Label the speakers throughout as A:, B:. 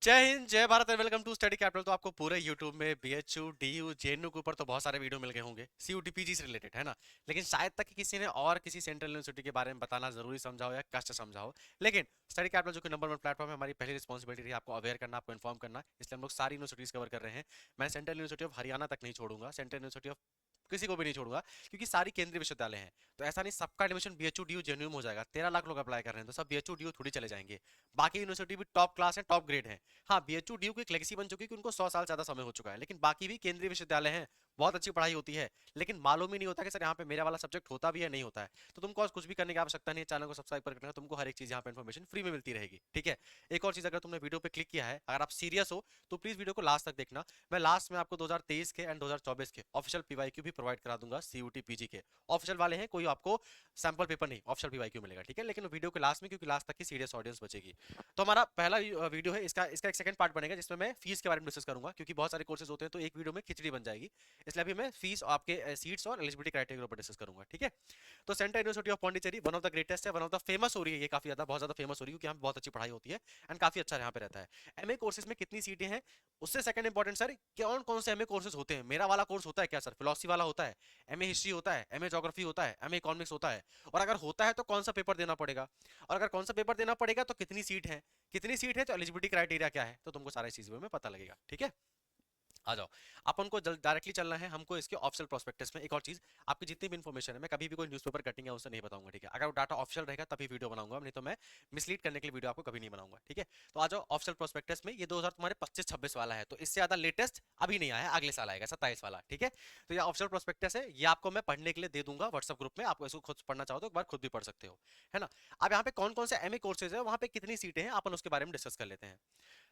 A: जय हिंद, जय Bharat and welcome to Study Capital. तो आपको पूरे यूट्यूब में बीएचयू, डीयू, जेएनयू के ऊपर तो बहुत सारे वीडियो मिल गए होंगे सीयूटी पीजी से रिलेटेड, है ना। लेकिन शायद तक कि किसी ने और किसी सेंट्रल यूनिवर्सिटी के बारे में बताना जरूरी समझाओ या कष्ट समझाओ। लेकिन स्टडी कैपिटल जो कि नंबर वन प्लेटफॉर्म है, हमारी पहली रिस्पॉन्सिबिलिटी रही आपको अवेयर करना, आपको इन्फॉर्म करना, इसलिए हम लोग सारी यूनिवर्सिटीज कवर कर रहे हैं। मैं सेंट्रल यूनिवर्सिटी ऑफ हरियाणा तक नहीं छोड़ूंगा, सेंट्रल यूनिवर्सिटी ऑफ किसी को भी नहीं छोड़ूंगा, क्योंकि सारी केंद्रीय विश्वविद्यालय हैं। तो ऐसा नहीं सबका एडमिशन बीएचयू डीयू जेएनयू में हो जाएगा। 13 लाख लोग अप्लाई कर रहे हैं, तो सब बीएचयू डीयू थोड़ी चले जाएंगे। बाकी यूनिवर्सिटी भी टॉप क्लास है, टॉप ग्रेड है। हाँ, बीएचयू डीयू की एक लेगेसी बन चुकी है कि उनको 100 साल ज्यादा समय हो चुका है, लेकिन बाकी भी केंद्रीय विश्वविद्यालय हैं, बहुत अच्छी पढ़ाई होती है। लेकिन मालूम ही नहीं होता कि सर यहाँ पे मेरा वाला सब्जेक्ट होता भी है नहीं होता है। तो तुमको आज कुछ भी करने की आवश्यकता नहीं है, चैनल को सब्सक्राइब कर रखना, तुमको हर एक चीज यहाँ पे इन्फॉर्मेशन फ्री में मिलती रहेगी, ठीक है। एक और चीज, अगर तुमने वीडियो पे क्लिक किया है, अगर आप सीरियस हो तो प्लीज वीडियो को लास्ट तक देखना। मैं लास्ट में आपको 2023 के एंड 2024 के ऑफिशियल पीवाईक्यू भी प्रोवाइड करा दूंगा सीयूटी पीजी के। ऑफिशियल वाले हैं, कोई आपको सैंपल पेपर नहीं, ऑफिशियल पीवाईक्यू मिलेगा, ठीक है। लेकिन वीडियो के लास्ट में, क्योंकि लास्ट तक की सीरियस ऑडियंस बचेगी। तो हमारा पहला वीडियो है, इसका इसका एक सेकंड पार्ट बनेगा जिसमें मैं फीस के बारे में डिस्कस करूंगा, क्योंकि बहुत सारे कोर्सेज होते हैं तो एक वीडियो में खिचड़ी बन जाएगी। इसलिए अभी मैं फीस, आपके सीट्स और एलिजिबिलिटी क्राइटेरिया पर डिस्कस करूंगा, ठीक है। तो central university of Pondicherry one of the greatest है, वन ऑफ द फेमस हो रही है, ये काफी ज्यादा, बहुत ज्यादा फेमस हो रही है, क्योंकि यहाँ पे बहुत अच्छी पढ़ाई होती है एंड काफी अच्छा यहाँ पे रहता है। एमए कोर्सेज में कितनी सीटें हैं, उससे सेकंड इंपॉर्टेंट सर, कौन कौन से एमए कोर्सेज होते हैं। मेरा वाला कोर्स होता है क्या सर? फिलोसफी वाला होता है, एमए हिस्ट्री होता है, एमए ज्योग्राफी होता है, एमए इकोनॉमिक्स होता है? और अगर होता है तो कौन सा पेपर देना पड़ेगा, और अगर कौन सा पेपर देना पड़ेगा तो कितनी सीट है, कितनी सीट है तो एलिजिबिलिटी क्राइटेरिया क्या है, तो तुमको सारी चीजों में पता लगेगा, ठीक है। आ जाओ, अपन को डायरेक्टली चलना है, हमको इसके ऑफिशियल प्रोस्पेक्टस में। एक और चीज, आपकी जितनी भी इन्फॉर्मेशन है, मैं कभी भी कोई न्यूज़पेपर कटिंग है उससे नहीं बताऊंगा, ठीक है। अगर वो डाटा ऑफिशियल रहेगा तभी वीडियो बनाऊंगा, नहीं तो मैं मिसलीड करने के लिए वीडियो आपको कभी नहीं बनाऊंगा, ठीक है। तो आ जाओ ऑफिशियल प्रोस्पेक्टस में, ये 2000 तुम्हारे 25-26 वाला है, तो इससे ज्यादा लेटेस्ट अभी नहीं आया है, अगले साल आएगा 27 वाला, ठीक है। तो ये ऑफिशियल प्रोस्पेक्टस है, ये आपको मैं पढ़ने के लिए दे दूंगा व्हाट्सएप ग्रुप में, आपको इसको खुद पढ़ना चाहो तो एक बार खुद भी पढ़ सकते हो, है ना। अब यहाँ पे कौन कौन से एमए कोर्सेज है, वहाँ पे कितनी सीटें हैं, अपन उसके बारे में डिस्कस कर लेते हैं।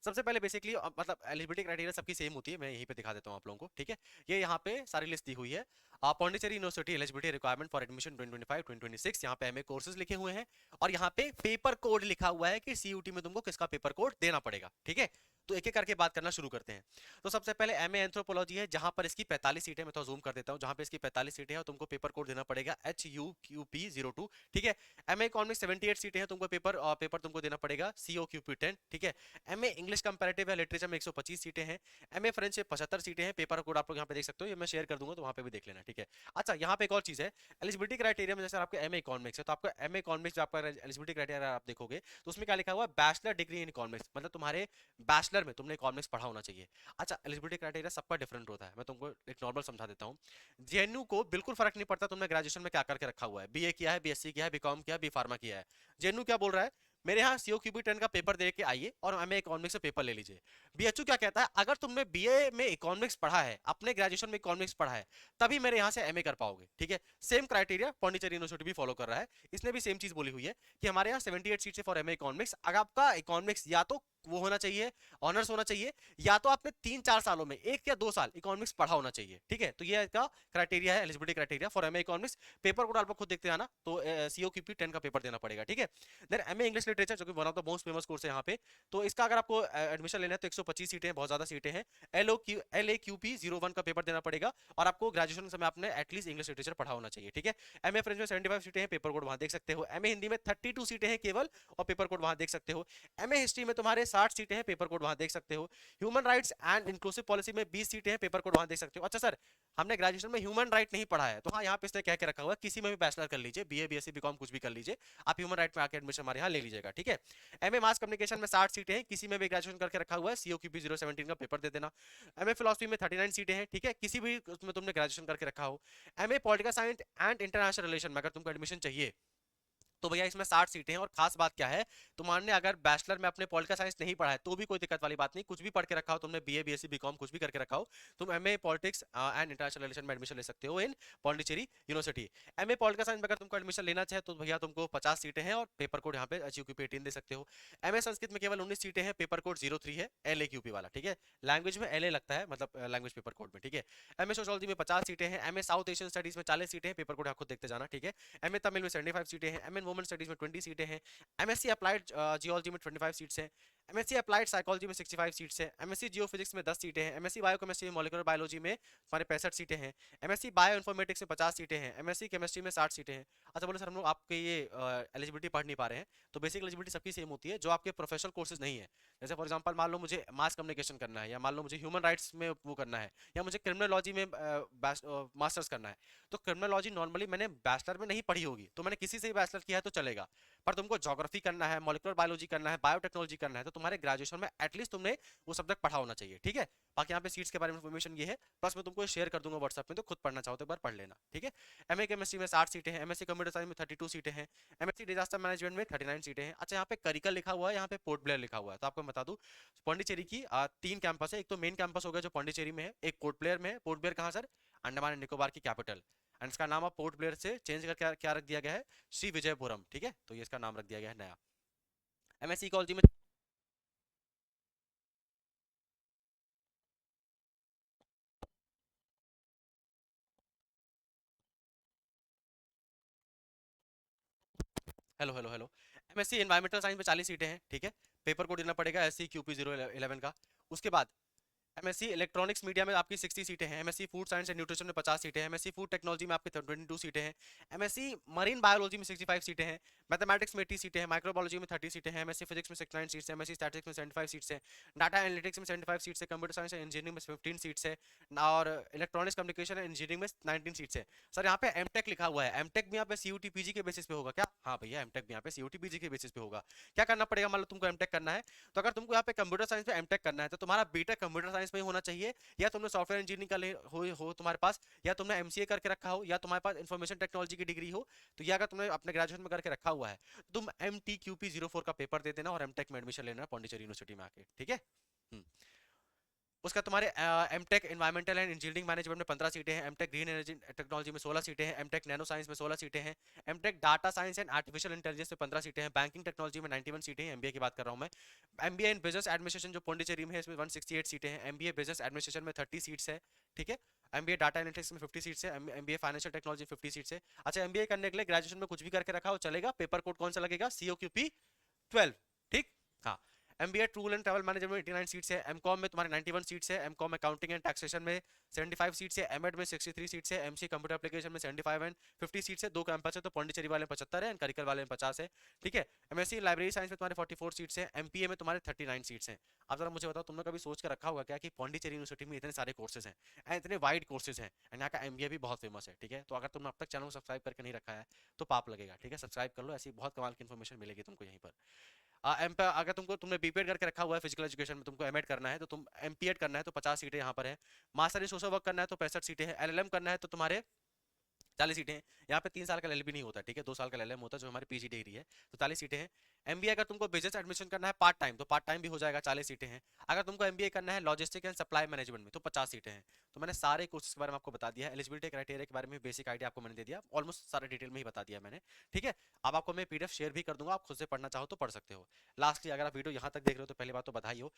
A: सबसे पहले बेसिकली मतलब एलिजिबिलिटी क्राइटेरिया सबकी सेम होती है, मैं यहीं पे दिखा देता हूँ आप लोगों को, ठीक है। ये यहाँ पे सारी लिस्ट दी हुई है। Pondicherry university eligibility requirement for admission 2025-2026, यहाँ पे एमए कोर्सेज लिखे हुए हैं, और यहाँ पे पेपर कोड लिखा हुआ है कि सीयूटी में तुमको किसका पेपर कोड देना पड़ेगा, ठीक है। तो एक एक करके बात करना शुरू करते हैं। तो सबसे पहले एमए एंथ्रोपोलॉजी है, जहां पर इसकी 45 सीटें, मैं तो जूम कर देता हूं, जहां पे इसकी 45 सीटें हैं और तुमको पेपर कोड देना पड़ेगा HUQP02, ठीक है। एमए इकोनॉमिक्स 78 सीटें हैं, तुमको पेपर तुमको देना पड़ेगा COQP10, ठीक है। एमए इंग्लिश कंपैरेटिव या लिटरेचर में 125 सीटें हैं। एमए फ्रेंच में 75 सीटें हैं, पेपर कोड आप लोग यहाँ पे देख सकते हो, ये मैं शेयर कर दूंगा तो वहां पे भी देख लेना, ठीक है। अच्छा, यहाँ पे एक और चीज है, एलिजिबिलिटी क्राइटेरिया में, जैसे आपका एमए इकोनॉमिक्स है, तो आपका एमए इकोनॉमिक्स आपका एलिजिबिलिटी क्राइटेरिया आप देखोगे तो उसमें क्या लिखा हुआ है, बैचलर डिग्री इन इकोनॉमिक्स, मतलब तुम्हारे बैचलर में तुमने इकोनॉमिक्स पढ़ा होना चाहिए। अच्छा, एलिजिबिलिटी क्राइटेरिया सबका डिफरेंट होता है, मैं तुमको एक नॉर्मल समझा देता हूँ। जेएनयू को बिल्कुल फर्क नहीं पड़ता तुमने ग्रेजुएशन में क्या करके रखा हुआ है, बीए किया है, बीएससी किया है, बीकॉम किया है, बी फार्मा किया है। जेएनयू क्या बोल रहा है, मेरे यहाँ COQB10 का पेपर दे के आइए और हमें इकोनॉमिक्स से पेपर ले लीजिए। बीएचयू क्या कहता है, अगर तुमने बीए में इकोनॉमिक्स पढ़ा है, अपने ग्रेजुएशन में इकोनॉमिक्स पढ़ा है, तभी मेरे यहाँ से एमए कर पाओगे, ठीक है। सेम क्राइटेरिया पौंडीचेरी यूनिवर्सिटी भी फॉलो कर रहा है, इसने भी सेम चीज बोली हुई है कि हमारे यहाँ 78 सीट फॉर एमए इकोनॉमिक्स। अगर आपका इकोनॉमिक्स या तो वो होना चाहिए, ऑनर्स होना चाहिए, या तो आपने 3-4 सालों में 1 या 2 साल इकोनॉमिक्स पढ़ा होना चाहिए, ठीक है। तो ये इसका क्राइटेरिया है, eligibility criteria for MA economics. Paper code आप लोग खुद देखते आना, तो COQP10 का पेपर देना पड़ेगा, ठीक है। देन एमए इंग्लिश लिटरेचर, जो कि one of the most famous course है यहाँ पे, तो इसका अगर आपको एडमिशन लेना है तो 125 सीटें हैं, बहुत ज्यादा सीटें हैं। LAQP01 का पेपर देना पड़ेगा, और आपको ग्रेजुएशन समय आपने एटलीस्ट इंग्लिश लिटरेचर पढ़ा होना चाहिए, ठीक है। एमए फ्रेंच में 75 सीटें हैं, पेपर कोड वहां देख सकते हो। एमए हिंदी में 32 सीटें हैं केवल, और पेपर कोड वहां देख सकते हो। एमए हिस्ट्री में तुम्हारे 60 सीटें हैं, पेपर कोड वहां देख सकते हो। Human rights and inclusive policy में 20 सीटें हैं, पेपर कोड वहां देख सकते हो। अच्छा सर, हमने ग्रेजुएशन में ह्यूमन राइट नहीं पढ़ा है, तो हाँ, यहाँ पे इसने कह के रखा हुआ है किसी में भी बैचलर कर लीजिए, बीए बीएससी बीकॉम कुछ भी कर लीजिए, आप ह्यूमन राइट में आके एडमिशन हमारे यहाँ ले लीजिएगा, ठीक है। एमए मास कम्युनिकेशन में 60 सीटें हैं, किसी में भी ग्रेजुएशन करके रखा हुआ है, COQP017 का पेपर दे देना। एमए फिलोसफी में 39 सीटें हैं, ठीक है, किसी भी उसमें तुमने ग्रेजुएशन करके रखा हो। MA political science and international relation में अगर तुमको एडमिशन चाहिए तो भैया इसमें 60 सीटें हैं। और खास बात क्या है, तुम्हारे अगर बैचलर में अपने पॉलिटिकल साइंस नहीं पढ़ा है तो भी कोई दिक्कत वाली बात नहीं, कुछ भी पढ़ के रखा हो तुमने, बीए बीएससी बीकॉम कुछ भी करके रखा हो, तुम MA politics and international relation में एडमिशन ले सकते हो in Pondicherry university. MA political science में अगर तुमको एडमिशन लेना चाहे तो भैया तुमको 50 सीटें हैं, और पेपर कोड यहाँ पे HUQP18 दे सकते हो। एमए संस्कृत में केवल 19 सीटें हैं, पेपर कोड 03 है, LAQP वाला, ठीक है। लैंग्वेज में LA लगता है, मतलब लैंग्वेज पेपर कोड में, ठीक है। एमए सोशोलॉजी में 50 सीटें हैं। एमए साउथ एशियन स्टडीज में 40 सीटें हैं, पेपर कोड आप खुद देखते जाना, ठीक है। एमए तमिल में 75 सीटें हैं। एमए वुमेन स्टडीज में 20 सीटें हैं। MSc अप्लाइड जियोलॉजी में 25 सीट्स हैं। एमएससी अप्लाइड साइकोलॉजी में 65 सीट्स है, एमएससी जियो फिजिक्स में 10 सीटें हैं, एमएससी बायोकेमिस्ट्री में मॉलिक्यूलर बायोलॉजी में हमारे 65 सीटें हैं, एमएससी बायो इन्फॉर्मेटिक्स में 50 सीटें हैं, एमएससी केमिस्ट्री में 60 सीटें हैं। अच्छा बोले सर हम लोग आपके ये एलिजिबिलिटी पढ़ नहीं पा रहे हैं, तो बेसिक एलिजिबिलिटी सबकी सेम होती है जो आपके प्रोफेशनल कोर्सेज नहीं है। जैसे फॉर एग्जांपल मान लो मुझे मास कम्युनिकेशन करना है, या मान लो मुझे ह्यूमन राइट्स में वो करना है, या मुझे क्रिमिनोलॉजी में मास्टर्स करना है। तो क्रिमिनोलॉजी नॉर्मली मैंने बैचलर में नहीं पढ़ी होगी, तो मैंने किसी से भी बैचलर किया है तो चलेगा। पर तुमको ज्योग्राफी करना है, मॉलिक्यूलर बायोलॉजी करना है, बायोटेक्नोलॉजी करना है, तो तुम्हारे ग्रेजुएशन में एटलीस्ट तुमने वो सब्जेक्ट पढ़ा होना चाहिए, ठीक है। बाकी यहाँ पे सीट्स के बारे में इन्फॉर्मेशन ये है, प्लस मैं तुमको शेयर कर दूंगा व्हाट्सएप में, तो खुद पढ़ना चाहो तो एक बार पढ़ लेना, ठीक है। एमए केमिस्ट्री में 60 सीटें हैं, एमएससी कंप्यूटर साइंस में 32 सीटें हैं, एमएससी डिजास्टर मैनेजमेंट में 39 सीटें हैं। अच्छा यहाँ पे करिकल लिखा हुआ है, यहाँ पे पोर्ट ब्लेयर लिखा हुआ है, तो आपको बता दूं पौंडीचेरी की 3 कैंपस है। एक तो मेन कैंपस हो गया जो पौंडीचेरी में है, एक पोर्ट ब्लेयर में है। पोर्ट ब्लेयर कहाँ सर? अंडमान एंड निकोबार की कैपिटल, एंड इसका नाम अब पोर्ट ब्लेयर से चेंज करके क्या रख दिया गया है? श्री विजयपुरम, ठीक है। तो ये इसका नाम रख दिया गया है नया। एमएससी इकोलॉजी में hello hello hello. MSc environmental science में 40 सीटें हैं, ठीक है। पेपर कोड देना पड़ेगा एससी क्यूपी 011 का। उसके बाद एमएससी इलेक्ट्रॉनिक्स मीडिया में आपकी 60 सीटें हैं, MSc food science and nutrition में 50 सीटें हैं, एमएससी फूड टेक्नोलॉजी में आपकी 22 सीटें हैं, एमएससी मरीन बायोलॉजी में 65 सीटें हैं, मैथमेटिक्स में 80 सीटें हैं, माइक्रोबायोलॉजी में 30 सीटें हैं, एमएससी फिजिक्स में 69 सीट्स हैं, एमएससी स्टैटिस्टिक्स में 75 सीट्स हैं, डाटा एनालिटिक्स में 75 सीट्स है, कंप्यूटर साइंस एंड इंजीनियरिंग में 15 सीट्स है, और इलेक्ट्रॉनिक्स कम्युनिकेशन एंड इंजीनियरिंग में 19 सीट्स है। सर यहाँ पे एमटेक लिखा हुआ है, एमटेक भी यहाँ पे सीयूटी पीजी के बेसिस पे होगा क्या? हाँ भैया, एमटेक भी यहाँ पे सीयूटी पीजी के बेसिस पे होगा। क्या करना पड़ेगा? मान लो तुमको एमटेक करना है, तो अगर तुमको यहाँ पे कंप्यूटर साइंस में एमटेक करना है तो तुम्हारा बीटेक कंप्यूटर साइंस में ही होना चाहिए, या तुमने सॉफ्टवेयर इंजीनियरिंग का हो तुम्हारे पास, या तुमने एमसीए करके रखा हो, या तुम्हारे पास इन्फॉर्मेशन टेक्नोलॉजी की डिग्री हो। तो ये अगर तुमने अपने ग्रेजुएशन में करके रखा हुआ है, तुम MTQP 04 का पेपर दे देना और एमटेक में एडमिशन लेना पौंडीचेरी यूनिवर्सिटी में आके, ठीक है। हम्म। उसका तुम्हारे MTech environmental and engineering management में 15 सीटें हैं, एमटेक ग्रीन एनर्जी टेक्नोलॉजी में 16 सीटें हैं, एमटेक नैनो साइंस में 16 सीटें हैं, MTech data science and artificial intelligence में 15 सीटें हैं, बैंकिंग टेक्नोलॉजी में 91 सीटें हैं, एमबीए की बात कर रहा हूं मैं। एमबीए इन बिजनेस एडमिनिस्ट्रेशन जो पौंडीचेरी में है, इसमें 168 सीटें हैं, एमबीए बिजनेस एडमिनिस्ट्रेशन में 30 सीट्स है, ठीक है। एमबीए डाटा एनालिटिक्स में 50 सीट्स है, एमबीए फाइनेंशियल टेक्नोलॉजी 50 सीट्स है। अच्छा एमबीए करने के लिए ग्रेजुएशन में कुछ भी करके रखा हो चलेगा, पेपर कोड कौन सा लगेगा? COQP 12, ठीक। हाँ। MBA tool and travel management में 89 सीट्स है, एमकॉम में तुम्हारे 91 सीट्स है, एमकॉम अकाउंटिंग एंड टैक्सेशन में 75 सीट्स है, एमएड में 63 सीट्स है, एमसी कंप्यूटर एप्लीकेशन में 75 एंड 50 सीट्स है। 2 कैंपस है, तो पौंडीचेरी वाले में 75 है, करिकल वाले में 50 है, ठीक है। एमएससी लाइब्रेरी साइंस में तुम्हारे 44 सीट्स है, एमपीए में तुम्हारे 39 सीट्स हैं। अब जरा मुझे बताओ, तुमने कभी सोच कर रखा होगा क्या कि पौंडीचेरी यूनिवर्सिटी में इतने सारे कोर्सेज हैं एंड इतने वाइड कोर्सेज हैं, एंड यहाँ का एमबीए भी बहुत फेमस है, ठीक है। तो अगर तुमने अब तक चैनल को सब्सक्राइब करके नहीं रखा है तो पाप लगेगा, ठीक है। सब्सक्राइब कर लो, ऐसी बहुत कमाल की इन्फॉर्मेशन मिलेगी तुमको यहीं पर। अगर तुमने बीपीएड करके रखा हुआ है फिजिकल एजुकेशन में, तुमको एमएड करना है तो तुम एमपीएड करना है तो 50 सीटें यहाँ पर है। मास्टर इन सोशल वर्क करना है तो 65 सीटें हैं। एलएलएम करना है तो तुम्हारे 40 सीटें हैं। यहाँ पे 3 साल का एलएलबी नहीं होता, ठीक है, 2 साल का एलएलएम होता है जो हमारी पीजी डिग्री है। तो 40 सीटें हैं। एमबीए अगर तुमको बिजनेस एडमिशन करना है पार्ट टाइम तो पार्ट टाइम भी हो जाएगा, 40 सीटें हैं। अगर तुमको एमबीए करना है लॉजिस्टिक एंड सप्लाई मैनेजमेंट में तो 50 सीटें हैं। तो मैंने सारे कोर्सेज के बारे में आपको बता दिया है, एलिजिबिलिटी क्राइटेरिया के बारे में बेसिक आइडिया आपको मैंने दे दिया, ऑलमोस्ट सारे डिटेल में ही बता दिया मैंने, ठीक है। अब आपको मैं पीडीएफ शेयर भी कर दूंगा, आप खुद से पढ़ना चाहो तो पढ़ सकते हो। लास्टली अगर आप वीडियो यहाँ तक देख रहे हो तो पहली बात तो बधाई हो।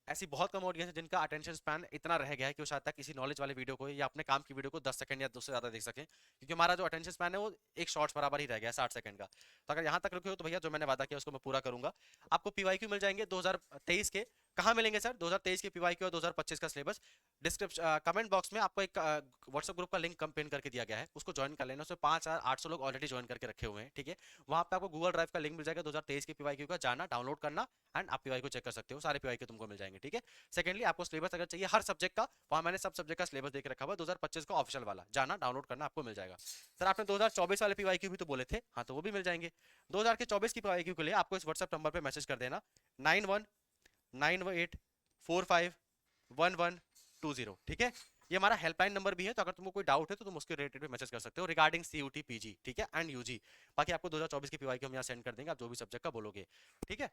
A: ऐसी बहुत कम ऑडियंस है जिनका अटेंशन स्पैन इतना रह गया है कि वो शायद तक किसी नॉलेज वाले वीडियो को या अपने काम की वीडियो को 10 सेकंड या 2 से ज्यादा देख सकें, क्योंकि हमारा जो अटेंशन स्पैन है वो एक शॉर्ट्स बराबर ही रह गया है 60 सेकंड का। तो अगर यहाँ तक रुके हो तो भैया जो मैंने वादा किया उसको मैं पूरा करूंगा। आपको पीवाईक्यू मिल जाएंगे 2023 के। कहाँ मिलेंगे सर? 2023 के पीवाईक्यू और 2025 का सिलेबस डिस्क्रिप्शन कमेंट बॉक्स में आपको एक व्हाट्सएप ग्रुप का लिंक पिन करके दिया गया है, उसको ज्वाइन कर लेना। उसमें 5800 लोग ऑलरेडी ज्वाइन करके रखे हुए हैं, ठीक है। वहां पे आपको गूगल ड्राइव का लिंक मिल जाएगा 2023 के पीवाईक्यू का, जाना डाउनलोड करना एंड आप पीवाईक्यू चेक कर सकते हो, सारे पीवाईक्यू तुमको मिल जाएंगे, ठीक है। सेकंडली आपको सिलेबस अगर चाहिए हर सब्जेक्ट का, वहां मैंने सब सब्जेक्ट का सिलेबस देख रखा हुआ है 2025 का ऑफिशियल वाला, जाना डाउनलोड करना आपको मिल जाएगा। सर आपने 2024 वाले पीवाईक्यू भी तो बोले थे, हाँ तो वो भी मिल जाएंगे। 2024 की पीवाईक्यू के लिए आपको इस व्हाट्सएप नंबर पे मैसेज कर देना 9198451120, ठीक है। ये हमारा हेल्पलाइन नंबर भी है, तो अगर तुमको कोई डाउट है तो तुम उसके रिलेटेड में मैसेज कर सकते हो रिगार्डिंग सीयूटी पीजी, ठीक है, एंड यूजी। बाकी आपको 2024 की पीवाईक्यू हम यहाँ सेंड कर देंगे, आप जो भी सब्जेक्ट का बोलोगे, ठीक है।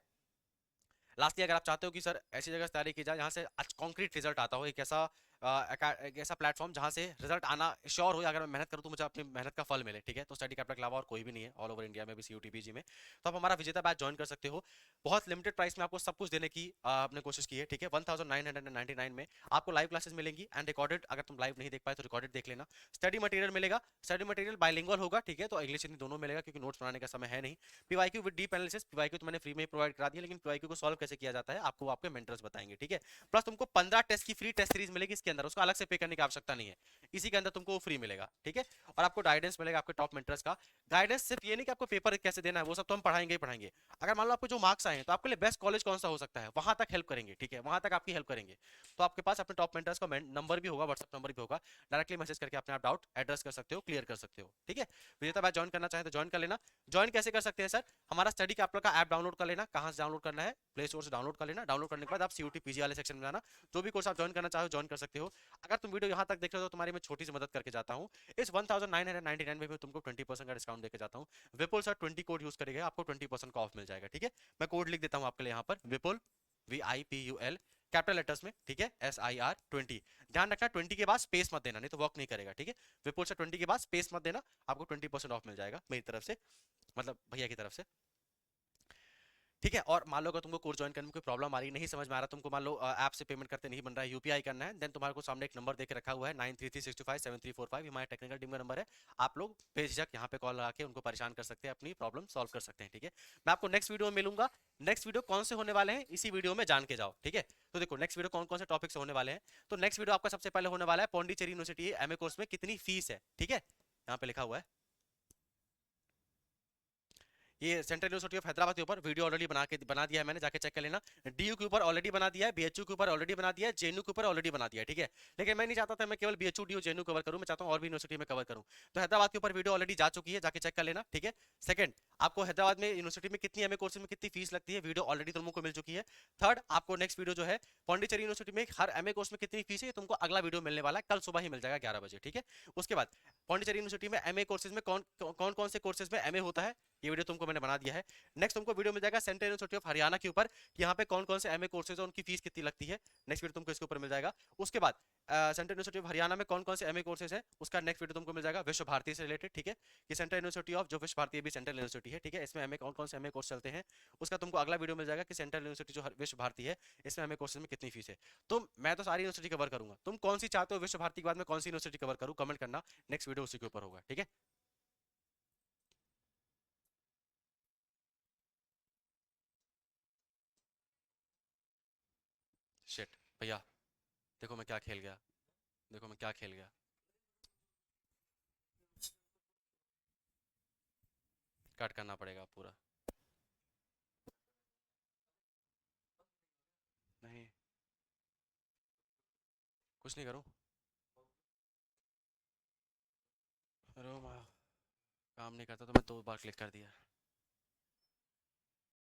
A: लास्टली अगर आप चाहते हो कि सर ऐसी जगह से तैयारी की जाए जहाँ से कॉन्क्रीट रिजल्ट आता हो, एक ऐसा एक ऐसा प्लेटफॉर्म जहाँ से रिजल्ट आना श्योर हो, अगर मैं मेहनत करूँ तो मुझे अपनी मेहनत का फल मिले, ठीक है। तो स्टडी कैपिटल के अलावा और कोई भी नहीं है ऑल ओवर इंडिया में भी CUTPG में। तो आप हमारा विजेता बैच ज्वाइन कर सकते हो। बहुत लिमिटेड प्राइस में आपको सब कुछ देने की आपने कोशिश की है, ठीक है। 1999 में आपको लाइव क्लासेस मिलेंगी एंड रिकॉर्डेड, अगर तुम लाइव नहीं देख पाए तो रिकॉर्डेड देख लेना। स्टडी मटेरियल मिलेगा, स्टडी मटेरियल बाइलिंगुअल होगा, ठीक है। तो इंग्लिश हिंदी दोनों मिलेगा क्योंकि नोट्स बनाने का समय है नहीं। PYQ with deep analysis, PYQ तो मैंने फ्री में प्रोवाइड करा दिया, लेकिन PYQ को सॉल्व कैसे किया जाता है आपको आपके मेंटर्स बताएंगे, ठीक है। प्लस तुमको 15 टेस्ट की फ्री टेस्ट सीरीज मिलेगी इसके अंदर, उसका अलग से पे करने की आवश्यकता नहीं है, इसी के अंदर तुमको फ्री मिलेगा, ठीक है। और आपको गाइडेंस मिलेगा आपके टॉप मेंटर्स का। गाइडेंस सिर्फ ये नहीं कि आपको पेपर कैसे देना है, वो सब तो हम पढ़ाएंगे ही पढ़ाएंगे। अगर मान लो आपको जो मार्क्स आए हैं तो आपके लिए बेस्ट कॉलेज कौन सा हो सकता है, वहां तक हेल्प करेंगे, ठीक है, वहां तक आपकी हेल्प करेंगे। तो आपके पास अपने टॉप मेंटर्स का नंबर भी होगा, व्हाट्सएप नंबर भी होगा, डायरेक्टली मैसेज करके अपने आप डाउट एड्रेस कर सकते हो, क्लियर कर सकते हो, ठीक है। विजेता बैच ज्वाइन करना चाहे तो ज्वाइन कर लेना। ज्वाइन कैसे कर सकते हैं सर, हमारा स्टडी कैपिटल का ऐप डाउनलोड कर लेना। कहां से डाउनलोड करना है, प्ले स्टोर से डाउनलोड कर लेना। डाउनलोड करने के बाद आप CUTPG वाले सेक्शन में जाना, जो भी कोर्स आप ज्वाइन करना चाहो ज्वाइन कर सकते हो। अगर तुम वीडियो यहाँ तक देख रहे हो तो तुम्हारी मैं छोटी सी मदद करके जाता हूँ। इस 1999 में भी तुमको 20% का डिस्काउंट देके जाता हूँ। विपुल सर 20 कोड यूज करेगा, आपको 20% का ऑफ मिल जाएगा, ठीक है। मैं कोड लिख देता हूँ आपके लिए यहाँ पर, विपुल VIPUL कैपिटल लेटर्स में, ठीक है, SIR 20। ध्यान रखना 20 के बाद स्पेस मत देना, नहीं तो वर्क नहीं करेगा, ठीक है। विपुल सर 20 के बाद स्पेस मत देना, आपको 20% ऑफ मिल जाएगा मेरी तरफ से, मतलब भैया की तरफ से, ठीक है। और मान लो अगर तुमको कोर्स ज्वाइन करने में कोई प्रॉब्लम आ रही, नहीं समझ में आ रहा, तुमको मान लो ऐप से पेमेंट करते नहीं बन रहा है, UPI करना है, देन तुम्हारे को सामने एक नंबर देके रखा हुआ है 9336273345, हमारा टेक्निकल टीम का नंबर है। आप लोग बेझिझक यहाँ पे कॉल लगा के उनको परेशान कर सकते हैं, अपनी प्रॉब्लम सॉल्व कर सकते हैं, ठीक है। मैं आपको नेक्स्ट वीडियो में मिलूंगा। नेक्स्ट वीडियो कौन से होने वाले हैं इसी वीडियो में जान के जाओ, ठीक है। तो देखो नेक्स्ट वीडियो कौन कौन से टॉपिक से होने वाले हैं। तो नेक्स्ट वीडियो आपका सबसे पहले होने वाला है पौंडीचेरी यूनिवर्सिटी MA कोर्स में कितनी फीस है, ठीक है, यहाँ पे लिखा हुआ है। ये सेंट्रल यूनिवर्सिटी ऑफ हैदराबाद के ऊपर वीडियो ऑलरेडी बना दिया है मैंने, जाके चेक कर लेना। DU के ऊपर ऑलरेडी बना दिया है, BHU के ऊपर ऑलरेडी बना दिया है, JNU के ऊपर ऑलरेडी बना दिया है, ठीक है। लेकिन मैं नहीं चाहता था मैं केवल BHU DU JNU कवर करूं, मैं चाहता हूं और भी यूनिवर्सिटी में कवर करूं। तो हैदराबाद के ऊपर वीडियो ऑलरेडी जा चुकी है, जाके चेक कर लेना, ठीक है। सेकंड, आपको हैदराबाद में यूनिवर्सिटी में कितनी MA कोर्सेज में कितनी फीस लगती है, वीडियो ऑलरेडी तुमको मिल चुकी है। थर्ड, आपको नेक्स्ट वीडियो जो है पौंडीचेरी यूनिवर्सिटी में हर MA कोर्स में कितनी फीस है, ये तुमको अगला वीडियो मिलने वाला है, कल सुबह ही मिल जाएगा 11 बजे, ठीक है। उसके बाद पौंडीचेरी यूनिवर्सिटी में MA कोर्सेज में कौन कौन से कोर्सेज में MA होता है, ये वीडियो तुमको मैंने बना दिया है। नेक्स्ट तुमको वीडियो मिल जाएगा सेंट्रल यूनिवर्सिटी ऑफ हरियाणा के ऊपर, यहाँ पे कौन कौन से MA कोर्सेज है, उनकी फीस कितनी लगती है, नेक्स्ट वीडियो तुमको इसके ऊपर मिल जाएगा। उसके बाद सेंट्रल यूनिवर्सिटी ऑफ हरियाणा में कौन कौन से MA कोर्सेज है, उसका नेक्स्ट वीडियो तुमको मिल जाएगा विश्व भारती से रिलेटेड, ठीक है। ये सेंट्रल यूनिवर्सिटी ऑफ जो विश्व भारती भी सेंट्रल यूनिवर्सिटी है, ठीक है, इसमें MA कौन कौन से MA कोर्स चलते हैं, उसका तुमको अगला वीडियो मिल जाएगा कि सेंट्रल यूनिवर्सिटी जो विश्व भारती है इसमें MA कोर्सेज में कितनी फीस है। तो मैं तो सारी यूनिवर्सिटी कवर करूंगा, तुम कौन सी चाहते हो विश्व भारती के बाद में कौन सी यूनिवर्सिटी कवर करूँ, कमेंट करना, नेक्स्ट वीडियो उसी के ऊपर होगा, ठीक है। शिट भैया, देखो मैं क्या खेल गया, देखो मैं क्या खेल गया। कट करना पड़ेगा पूरा, नहीं कुछ नहीं करूँ, अरे वाह, काम नहीं करता तो मैं 2 बार क्लिक कर दिया।